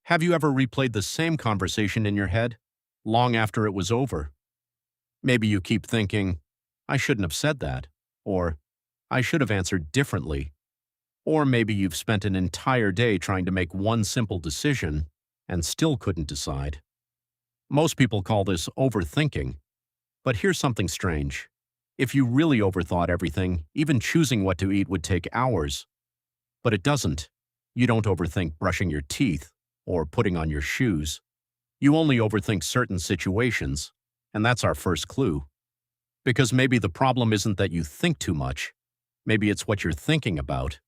Have you ever replayed the same conversation in your head, long after it was over? Maybe you keep thinking, I shouldn't have said that, or I should have answered differently. Or maybe you've spent an entire day trying to make one simple decision and still couldn't decide. Most people call this overthinking, but here's something strange. If you really overthought everything, even choosing what to eat would take hours. But it doesn't. You don't overthink brushing your teeth or putting on your shoes. You only overthink certain situations, and that's our first clue. Because maybe the problem isn't that you think too much. Maybe it's what you're thinking about.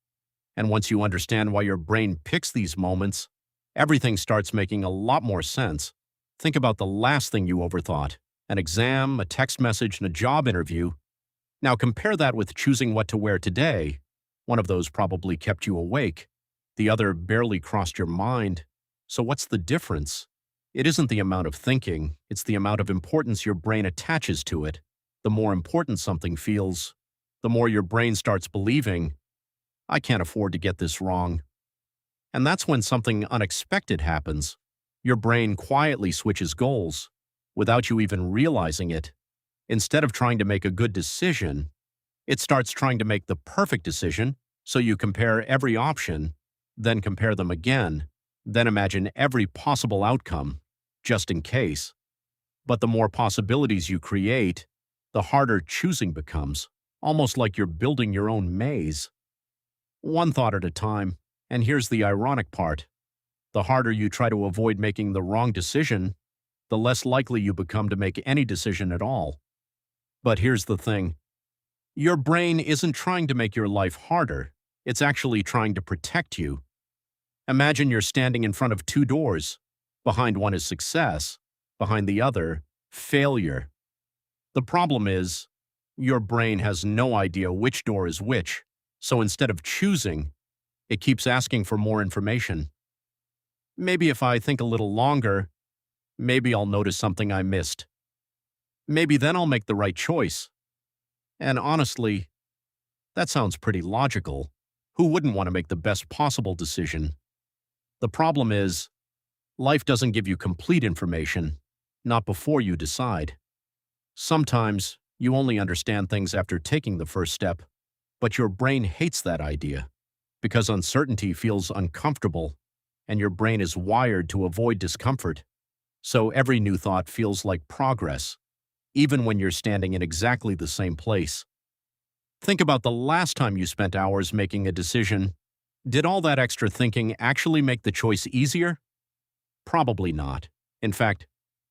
And once you understand why your brain picks these moments, everything starts making a lot more sense. Think about the last thing you overthought: an exam, a text message, and a job interview. Now compare that with choosing what to wear today. One of those probably kept you awake. The other barely crossed your mind. So what's the difference? It isn't the amount of thinking, it's the amount of importance your brain attaches to it. The more important something feels, the more your brain starts believing, I can't afford to get this wrong. And that's when something unexpected happens. Your brain quietly switches goals, without you even realizing it. Instead of trying to make a good decision, it starts trying to make the perfect decision, so you compare every option, then compare them again, then imagine every possible outcome, just in case. But the more possibilities you create, the harder choosing becomes, almost like you're building your own maze. One thought at a time, and here's the ironic part. The harder you try to avoid making the wrong decision, the less likely you become to make any decision at all. But here's the thing. Your brain isn't trying to make your life harder, it's actually trying to protect you. Imagine you're standing in front of two doors. Behind one is success, behind the other, failure. The problem is, your brain has no idea which door is which, so instead of choosing, it keeps asking for more information. Maybe if I think a little longer, maybe I'll notice something I missed. Maybe then I'll make the right choice. And honestly, that sounds pretty logical. Who wouldn't want to make the best possible decision? The problem is, life doesn't give you complete information, not before you decide. Sometimes, you only understand things after taking the first step, but your brain hates that idea, because uncertainty feels uncomfortable, and your brain is wired to avoid discomfort. So every new thought feels like progress, even when you're standing in exactly the same place. Think about the last time you spent hours making a decision. Did all that extra thinking actually make the choice easier? Probably not. In fact,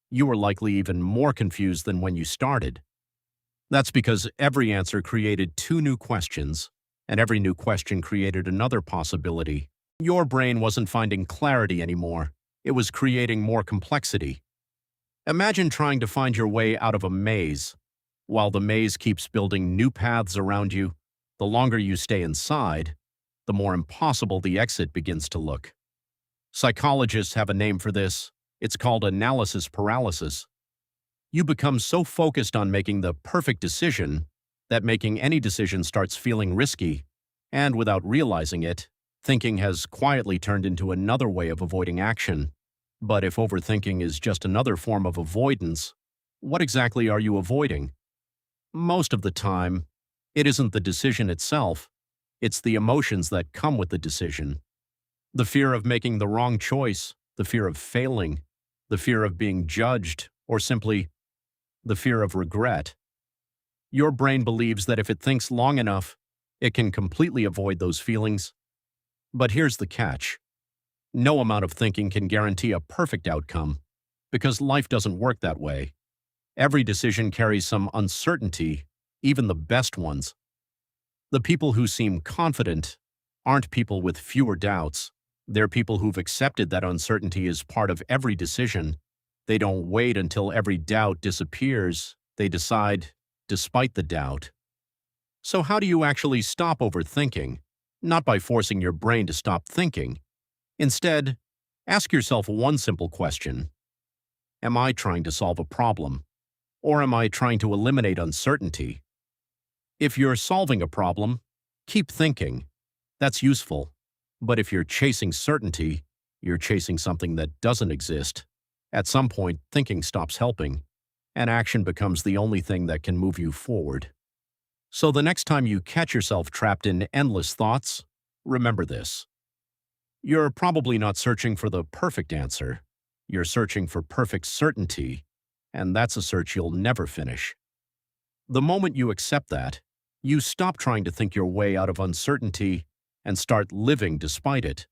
you were likely even more confused than when you started. That's because every answer created two new questions, and every new question created another possibility. Your brain wasn't finding clarity anymore. It was creating more complexity. Imagine trying to find your way out of a maze. While the maze keeps building new paths around you, the longer you stay inside, the more impossible the exit begins to look. Psychologists have a name for this. It's called analysis paralysis. You become so focused on making the perfect decision that making any decision starts feeling risky, and without realizing it, thinking has quietly turned into another way of avoiding action. But if overthinking is just another form of avoidance, what exactly are you avoiding? Most of the time, it isn't the decision itself, it's the emotions that come with the decision. The fear of making the wrong choice, the fear of failing, the fear of being judged, or simply the fear of regret. Your brain believes that if it thinks long enough, it can completely avoid those feelings. But here's the catch. No amount of thinking can guarantee a perfect outcome, because life doesn't work that way. Every decision carries some uncertainty, even the best ones. The people who seem confident aren't people with fewer doubts. They're people who've accepted that uncertainty is part of every decision. They don't wait until every doubt disappears. They decide despite the doubt. So how do you actually stop overthinking? Not by forcing your brain to stop thinking. Instead, ask yourself one simple question. Am I trying to solve a problem? Or am I trying to eliminate uncertainty? If you're solving a problem, keep thinking. That's useful. But if you're chasing certainty, You're chasing something that doesn't exist. At some point, thinking stops helping, and action becomes the only thing that can move you forward. So the next time you catch yourself trapped in endless thoughts, remember this. You're probably not searching for the perfect answer. You're searching for perfect certainty, and that's a search you'll never finish. The moment you accept that, you stop trying to think your way out of uncertainty and start living despite it.